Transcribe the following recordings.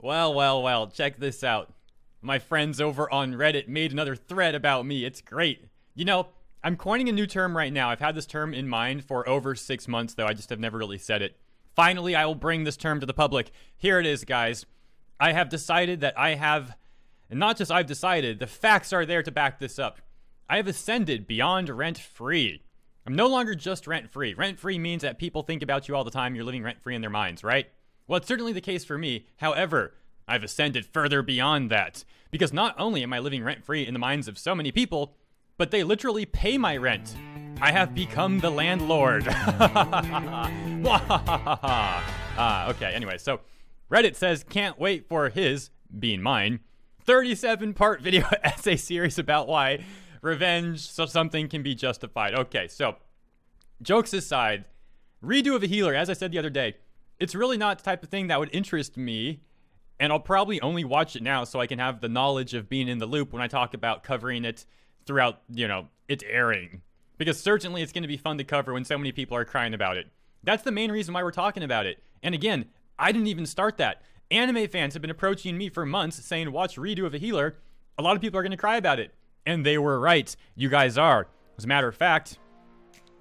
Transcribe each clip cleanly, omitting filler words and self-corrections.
Well, check this out. My friends over on Reddit made another thread about me. It's great. You know, I'm coining a new term right now. I've had this term in mind for over 6 months, though I just have never really said it. Finally, I will bring this term to the public. Here it is, guys. I have decided that I have, and not just I've decided, the facts are there to back this up. I have ascended beyond rent-free. I'm no longer just rent-free. Rent-free means that people think about you all the time. You're living rent-free in their minds, right? Well, it's certainly the case for me. However, I've ascended further beyond that. Because not only am I living rent-free in the minds of so many people, but they literally pay my rent. I have become the landlord. Okay, anyway, so Reddit says, can't wait for his, being mine, 37-part video essay series about why revenge so something can be justified. Okay, so jokes aside, redo of a healer, as I said the other day, it's really not the type of thing that would interest me, and I'll probably only watch it now so I can have the knowledge of being in the loop when I talk about covering it throughout, you know, its airing. Because certainly it's going to be fun to cover when so many people are crying about it. That's the main reason why we're talking about it. And again, I didn't even start that. Anime fans have been approaching me for months saying, watch redo of a healer. A lot of people are going to cry about it. And they were right. You guys are. As a matter of fact,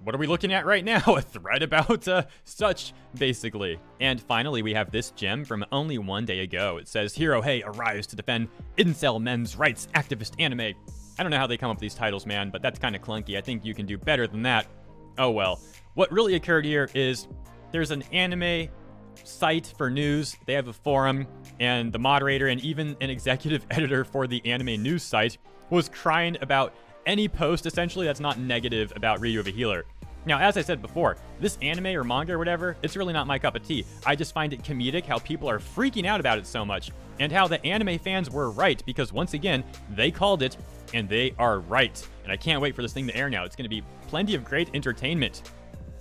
what are we looking at right now? A thread about such, basically. And finally, we have this gem from only one day ago. It says, Hero Hey arrives to defend incel men's rights activist anime. I don't know how they come up with these titles, man, but that's kind of clunky. I think you can do better than that. Oh well. What really occurred here is there's an anime site for news. They have a forum, and the moderator and even an executive editor for the anime news site was crying about any post, essentially, that's not negative about redo of a healer. Now, as I said before, this anime or manga or whatever, it's really not my cup of tea. I just find it comedic how people are freaking out about it so much, and how the anime fans were right, because once again, they called it, and they are right. And I can't wait for this thing to air now. It's going to be plenty of great entertainment.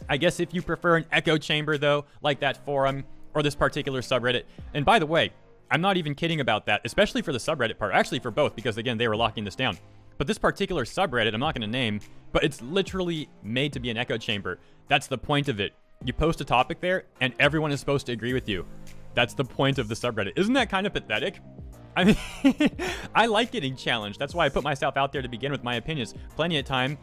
I guess if you prefer an echo chamber, though, like that forum, or this particular subreddit, and by the way, I'm not even kidding about that, especially for the subreddit part, actually for both, because again, they were locking this down. But this particular subreddit, I'm not going to name, but it's literally made to be an echo chamber. That's the point of it. You post a topic there, and everyone is supposed to agree with you. That's the point of the subreddit. Isn't that kind of pathetic? I mean, I like getting challenged. That's why I put myself out there to begin with my opinions. Plenty of times,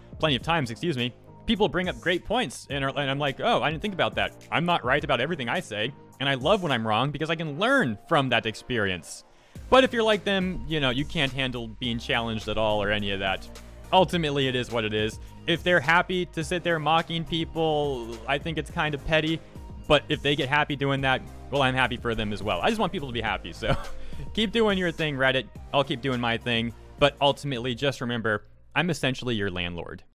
people bring up great points, and I'm like, oh, I didn't think about that. I'm not right about everything I say, and I love when I'm wrong because I can learn from that experience. But if you're like them, you know, you can't handle being challenged at all or any of that. Ultimately, it is what it is. If they're happy to sit there mocking people, I think it's kind of petty. But if they get happy doing that, well, I'm happy for them as well. I just want people to be happy, so keep doing your thing, Reddit. I'll keep doing my thing. But ultimately, just remember, I'm essentially your landlord.